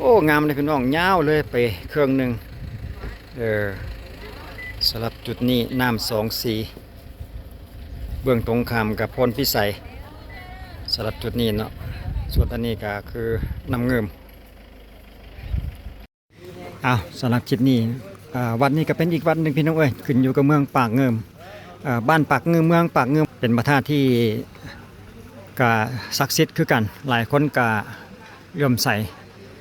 โอ้งามเลยพี่น้องยาวเลยไปเครื่องหนึ่งเออสำหรับจุดนี้น้ำสองสีเบื้องตรงข้ามกับพลพิสัยสำหรับจุดนี้เนาะส่วนอันนี้ก็คือน้ำเงิมอ้าวสำหรับคลิปนี้วัดนี้ก็เป็นอีกวัดหนึ่งพี่น้องเอ้ยขึ้นอยู่กับเมืองปากเงิมบ้านปากเงิมเมืองปากเงิมเป็นพระธาตุที่กะศักดิ์สิทธิ์คือกันหลายคนกะเลื่อมใส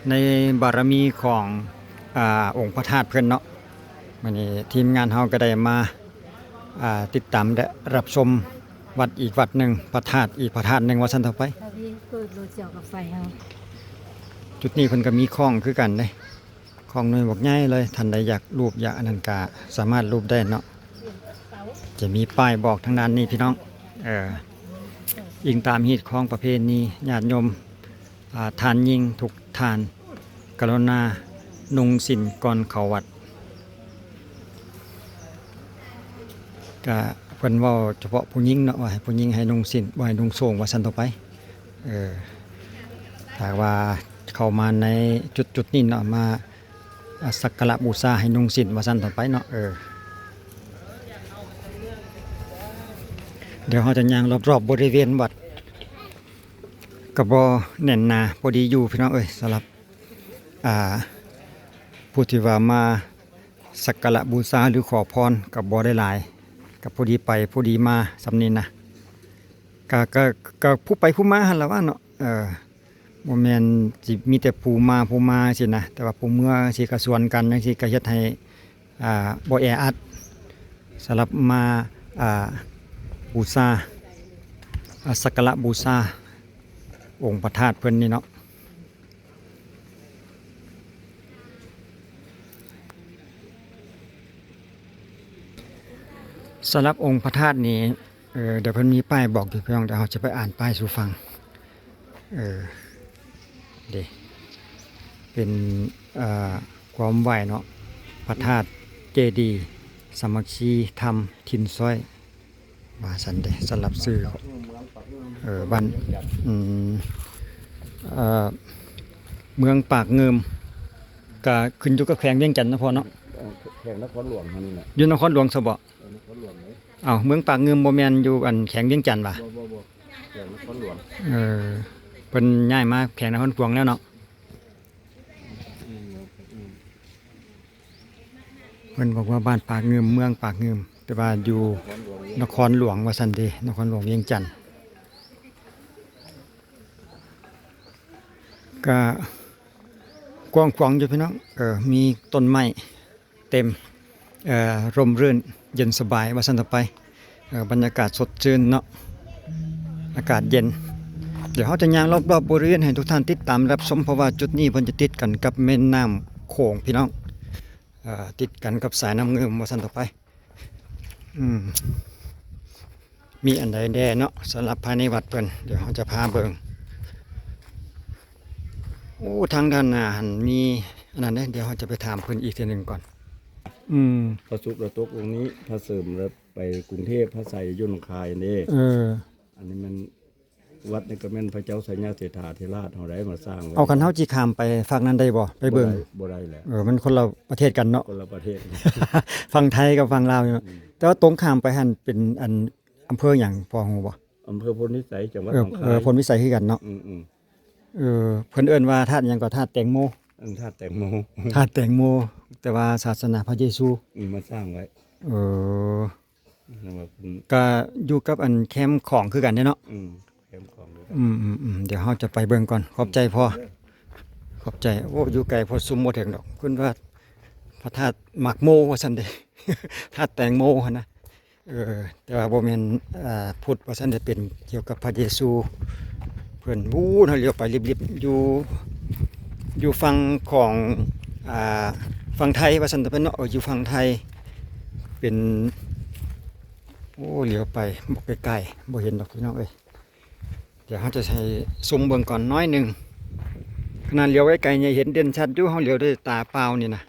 ในบารมีขององค์พระธาตุเพิ่นเนาะวันนี้ทีมงานเฮาก็ได้มาติดตามและรับชมวัดอีกวัดหนึ่งพระธาตุอีกพระธาตุหนึ่งว่าซั่นต่อไปเปิดรถเจียวกับไฟเฮาจุดนี้เพิ่นก็มีคลองคือกันเด้คลองน้อยบอกใหญ่เลยท่านใดอยากรูปอยากอนันกาสามารถรูปได้เนาะจะมีป้ายบอกทางด้านนี้พี่น้องอิงตามฮีตของประเพณีญาติโยมทานยิงทุกทานกรุณานุงสินก่อนเข้าวัดก็เพิ่นเว้าเฉพาะผู้หญิงเนาะว่าให้ผู้หญิงให้นุงสินบ่ให้นุงโสงว่าซั่นต่อไปถ้าว่าเข้ามาในจุดนี้เนาะมาสักการะบูชาให้นุงสินว่าซั่นต่อไปเนาะเดี๋ยวเราจะย่างรอบๆบริเวณวัดก็บ่แน่นหนาพอดีอยู่พี่น้องสำหรับผู้ที่ว่ามาสักการะบูชาหรือขอพรกับบ่ได้หลายกับพอดีไปพอดีมาสำนี้นะก็ผู้ไปผู้มาหั่นล่ะว่าเนาะบ่แม่นสิมีแต่ผู้มาสินะแต่ว่าผู้เมื่อสิก็ส่วนกันจังซี่ก็เฮ็ดให้บ่แออัดสำหรับมาบูชาสักการะบูชาองค์พระธาตุเพิ่นนี่เนาะสำหรับองค์พระธาตุนี้เดี๋ยวเพิ่นมีป้ายบอกอยู่พี่น้องเดี๋ยวเราจะไปอ่านป้ายสู่ฟังเด้เป็นความไหวเนาะพระธาตุเจดีย์สามัคคีธรรมถิ่นซ้อยว่าสันเดสำหรับซื้อบ้านเมืองปากเงิมก็ขึ้นอยู่กับแขวงเวียงจันทน์นะพ่อเนาะแข่งนครหลวงเท่านี้แหละอยู่นครหลวงซะบ่นครหลวงไหมเมืองปากเงิมบ่แม่นอยู่อันแขวงเวียงจันทน์ป่ะบ่แข่งนครหลวงเพิ่นย้ายมาแขวงนครหลวงแล้วเนาะเพิ่นบอกว่าบ้านปากเงิมเมืองปากเงิมแต่ว่าอยู่นครหลวงว่าซั่นเด้นครหลวงเวียงจันทน์ก็กว้างขวางอยู่พี่น้องมีต้นไม้เต็มร่มรื่นเย็นสบายว่าซั่นต่อไปบรรยากาศสดชื่นเนาะอากาศเย็นเดี๋ยวเราจะย่างรอบๆบริเวณให้ทุกท่านติดตามรับชมเพราะว่าจุดนี้เพิ่นจะติดกันกับแม่น้ำโขงพี่น้องติดกันกับสายน้ำเงิมว่าซั่นต่อไปมีอันใดแด่เนาะสำหรับภายในวัดเพิ่นเดี๋ยวเราจะพาเบิ่งโอ้ทางด้านหน้าหันมีอันนั้นเดี๋ยวเราจะไปถามเพิ่นอีกทีหนึ่งก่อนพระสุประตกองค์นี้พระเสริมแล้วไปกรุงเทพพระใส่ยุ่นคายนี่อันนี้มันวัดนี่ก็แม่นพระเจ้าสัญญาเศรษฐาธิราชเฮาได้มาสร้างเอาคันเฮาจีข้ามไปฝั่งนั้นได้บ่ไปเบิ่งบ่ได้แหละมันคนละประเทศกันเนาะคนละประเทศ ฝั่งไทยกับฝั่งลาวแต่ว่าตรงข้ามไปหั่นเป็นอันอำเภอหยังพอฮู้บ่อำเภอพลวิสัยจังหวัดหนองคายพลวิสัยคือกันเนาะเพิ่นเอิ้นว่าธาตุหยังก็ธาตุแตงโมธาตุแตงโมธาตุแตงโมแต่ว่าศาสนาพระเยซูมาสร้างไว้ก็อยู่กับอันแคมป์ของคือกันเด้เนาะแคมป์ของเดี๋ยวเราจะไปเบิ่งก่อนขอบใจพอขอบใจโอ้อยู่ไกลพอซุมบ่ถึงดอกคุณว่าพระธาตุหมากโมว่าซั่นเด้ธาตุแตงโมหั่นนะแต่ว่าบ่แม่นพุทธว่าซั่นได้เป็นเกี่ยวกับพระเยซูเพิ่นเฮาเลี้ยวไปริบๆอยู่ฝั่งของฝั่งไทยว่าซั่นเพิ่นเนาะอยู่ฝั่งไทยเป็นโอ้เลี้ยวไปบ่ไกลๆบ่เห็นดอกพี่น้องเดี๋ยวเราจะใช้ซุ่มเบิ่งก่อนน้อยหนึ่งขนาดเลี้ยวไว้ไกลเนี่ยเห็นเด่นชัดอยู่เขาเลี้ยวด้วยตาเปล่านี่นะ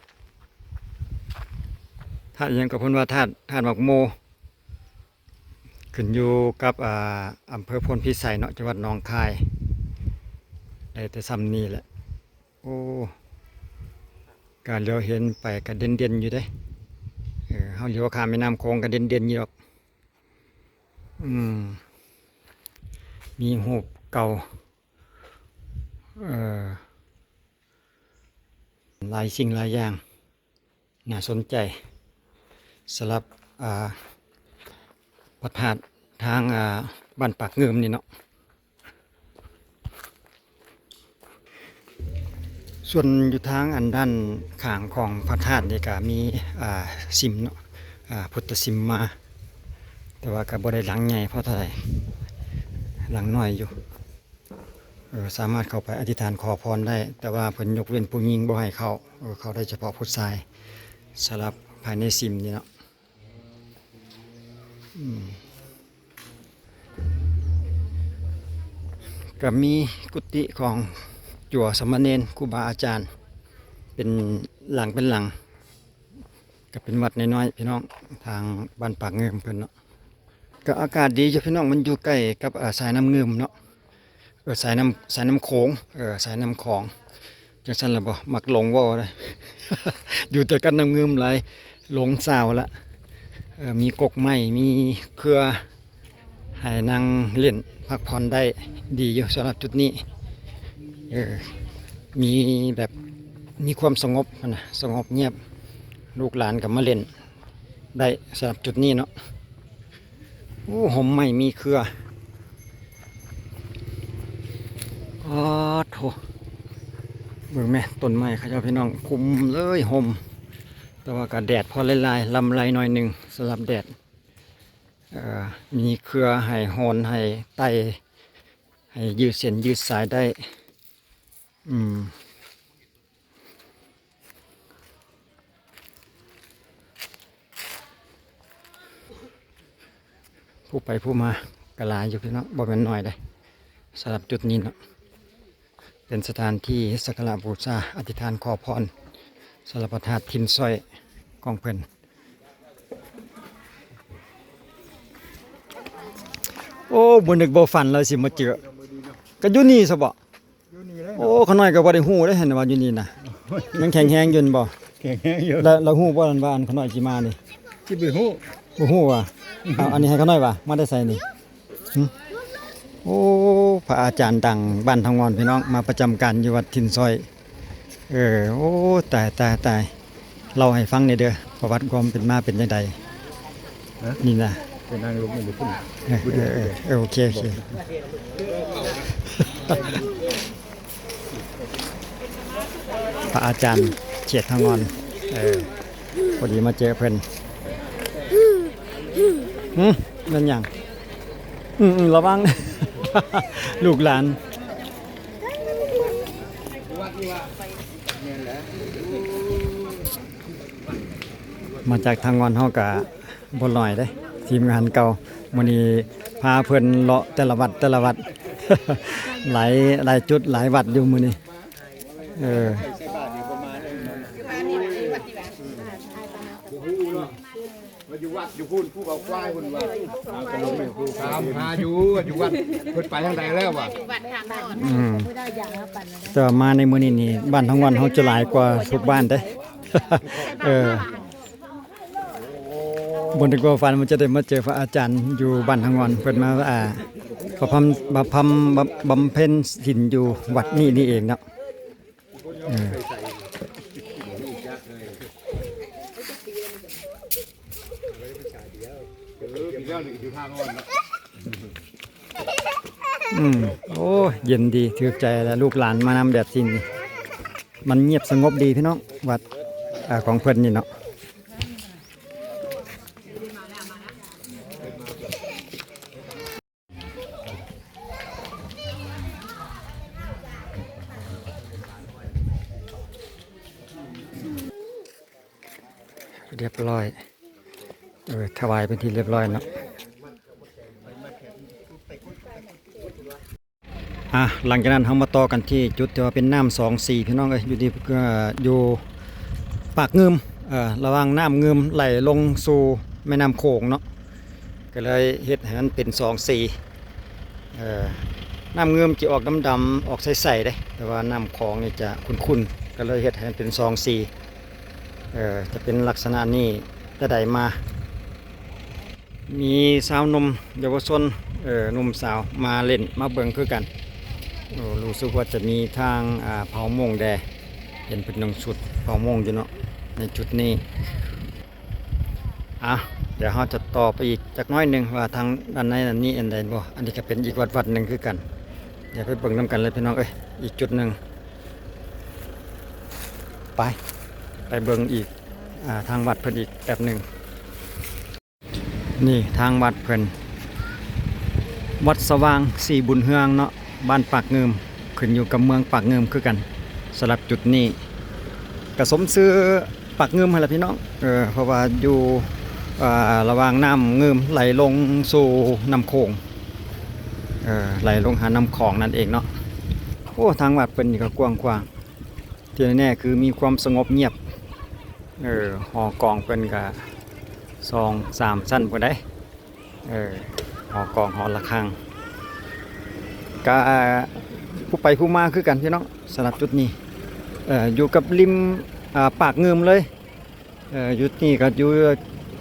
ธาตุยังกับพ้นว่าธาตุหมอกโมขึ้นอยู่กับอำเภอพลพิสัยเนาะจังหวัดหนองคายได้แต่ซ้ำนี่แหละโอ้ ก็เลี้ยวเห็นไปก็เด่นๆอยู่เด้เฮาเลี้ยวข้ามแม่น้ำโขงก็เด่นๆอยู่ดอกมีรูปเก่าหลายสิ่งหลายอย่างน่าสนใจสำหรับพระธาตุทางบ้านปากเงิมนี่เนาะส่วนอยู่ทางอันด้านข้างของพระธาตุนี่ก็มีสิมเนาะพุทธสิมมาแต่ว่าก็บ่ได้หลังใหญ่เพราะเท่าไหร่หลังน้อยอยู่สามารถเข้าไปอธิษฐานขอพรได้แต่ว่าเพิ่นยกเว้นผู้หญิงบ่ให้เข้าเข้าได้เฉพาะผู้ชายสำหรับภายในสิมนี่เนาะก็มีกุฏิของจั่วสามเณรครูบาอาจารย์เป็นหลังก็เป็นวัดน้อยๆพี่น้องทางบ้านปากเงิมเพิ่นเนาะก็อากาศดีจ้ะพี่น้องมันอยู่ใกล้กับสายน้ำเงิมเนาะสายน้ำโขงสายน้ำของจังซั่นล่ะบ่มักหลงเว้าได้ อยู่แต่กันน้ำเงิมหลายหลงสาวละมีกกไม้มีเครือให้นั่งเล่นพักผ่อนได้ดีอยู่สำหรับจุดนี้มีแบบมีความสงบนะสงบเงียบลูกหลานกับมาเล่นได้สำหรับจุดนี้เนาะโอ้ห่มไม้มีเครืออ๋อโถเบิ่งแม่ต้นไม้เขาเจ้าพี่น้องคุมเลยห่มแต่ว่าก็แดดพอลายๆลำไรหน่อยหนึ่งสำหรับแดดมีเครือให้หอนให้ไตให้ยืดเส้นยืดสายได้ผู้ไปผู้มากระลายอยู่พี่น้องบ่แม่นน้อยเลยสำหรับจุดนี้เนาะเป็นสถานที่สักการะบูชาอธิษฐานขอพรสารพระธาตุทินซอยของเพิ่นโอ้บ่นึกบ่ฝันเลยสิมาเจอก็อยู่นี่ซะบ่โอ้ขน้อยก็บ่ได้ฮู้ได้เห็นว่าอยู่นี่น่ะมันแข็งแรงอยู่บ่ แข็งแรงอยู่ แล้วเราฮู้บ่นั่นว่าอันขน้อยสิมานี่ ที่บ่ฮู้ บ่ฮู้ว่ะเอาอันนี้ให้ขน้อยว่ะมาได้ใส่นี่โอ้พระอาจารย์ดังบ้านทางงอนพี่น้องมาประจำการอยู่วัดทินซอยโอ้ตายเล่าให้ฟังหน่อยเด้อประวัติความเป็นมาเป็นจังไดนี่นะ ไปนั่งลงมันขึ้น โอเคพระอาจารย์เฉียดทางงอนพอดีมาเจอเพิ่นนั่นอย่างระวัง ลูกหลานมาจากทางงอนเฮากะบ่น้อยเด้ทีมงานเก่ามื้อนี้พาเพิ่นเลาะแต่ละวัด หลายจุดหลายวัดอยู่มื้อนี้อยู่วัดอยู่พุ่นผู้เอาควายพุ่นว่าก็ลงไปผู้ตามหาอยู่วัดเพิ่นไปทางใดแล้ววะ ไม่ได้อย่างละปั่นเลย แต่มาในมื้อนี้นี่บ้านทางงอนเฮาจะหลายกว่าทุกบ้านเด้ บนตะกอฟันมันจะได้มาเจอพระอาจารย์อยู่บ้านทางงอนเพิ่นมาบำเพ็ญศีลอยู่วัดนี่เองเนาะโอ้เย็นดีถือใจแล้วลูกหลานมานำแบบจริงนี่มันเงียบสงบดีพี่น้องวัดของเพิ่นนี่เนาะเรียบร้อยถวายเป็นที่เรียบร้อยเนาะหลังจากนั้นเรามาต่อกันที่จุดที่ว่าเป็นน้ำ2-4พี่น้องอยู่ที่อยู่ปากเงิมระหว่างน้ำเงิมไหลลงสู่แม่น้ำโขงเนาะก็เลยเฮ็ดให้มันเป็น2-4น้ำเงิมจะออกดำๆออกใสๆเด้แต่ว่าน้ำคลองนี่จะขุ่นๆก็เลยเฮ็ดให้มันเป็น2-4 จะเป็นลักษณะนี้จะได้มา มีสาวนมเยาวชนหนุ่มสาวมาเล่นมาเบิ่งคือกันรู้สึกว่าจะมีทางเผาโมงแดเห็นเป็นหนึ่งชุดเผาโมงอยู่เนาะในจุดนี้เดี๋ยวเราจะต่อไปอีกจากน้อยหนึ่งว่าทางด้านในอันนี้อันใดบ่อันนี้ก็เป็นอีกวัดหนึ่งคือกันเดี๋ยวไปเบิ่งน้ำกันเลยพี่น้องอีกจุดหนึ่งไปเบิ่งอีกทางวัดเพิ่นอีกแบบหนึ่งนี่ทางวัดเพิ่นวัดสว่างสีบุญเฮืองเนาะบ้านปากเงิมขึ้นอยู่กับเมืองปากเงิมคือกันสำหรับจุดนี้กระสมซื้อปากเงิมให้ละพี่น้องเพราะว่าอยู่ระหว่างน้ำเงิมไหลลงสู่น้ำโขงไหลลงหาน้ำคลองนั่นเองเนาะโอ้ทางวัดเพิ่นนี่ก็กว้างกว้างที่แน่ๆคือมีความสงบเงียบหอกองเพิ่นก็2-3ชั้นพุ่นได้หอกองหอระฆังก็ผู้ไปผู้มาคือกันพี่น้องสำหรับจุดนี้อยู่กับริมปากเงิมเลยอยู่นี่ก็อยู่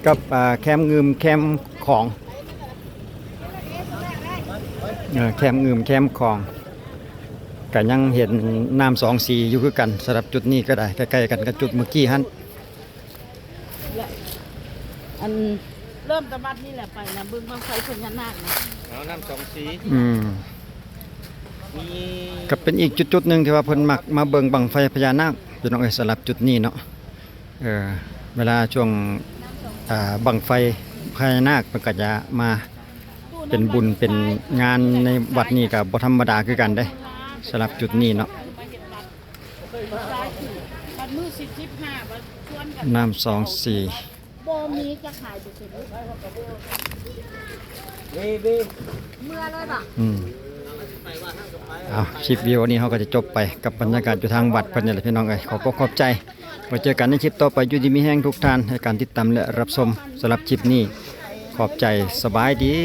กับแคมเงิมแคมของแคมเงิมแคมของก็ยังเห็นน้ำ2 สีอยู่คือกันสำหรับจุดนี้ก็ได้ใกล้ๆกันกับจุดเมื่อกี้ฮั่น อันเริ่มตะบัดนี่แหละไปนะบึงบางไฟพญานาคนะ เอาน้ำ2 สี มี ก็เป็นอีกจุดหนึ่งที่ว่าเพิ่นมักมาเบิ่งบังไฟพญานาคพี่น้องสำหรับจุดนี้เนาะเวลาช่วงบังไฟพญานาคเพิ่นก็จะมาเป็นบุญเป็นงานในวัดนี้ก็บ่ธรรมดาคือกันเด้สำหรับจุดนี้เนาะ บัดมือ15บัดชวนกัน น้ำ2 สี บ่มีจะขายบ่เสร็จเมื่อเลยบ่คลิปวิดีโอนี้เขาก็จะจบไปกับบรรยากาศอยู่ทางวัดเพิ่นนี่แหละพี่น้องขอบใจไว้เจอกันในคลิปต่อไปอยู่ดีมีแห้งทุกท่านให้การติดตามและรับชมสำหรับคลิปนี้ขอบใจสบายดี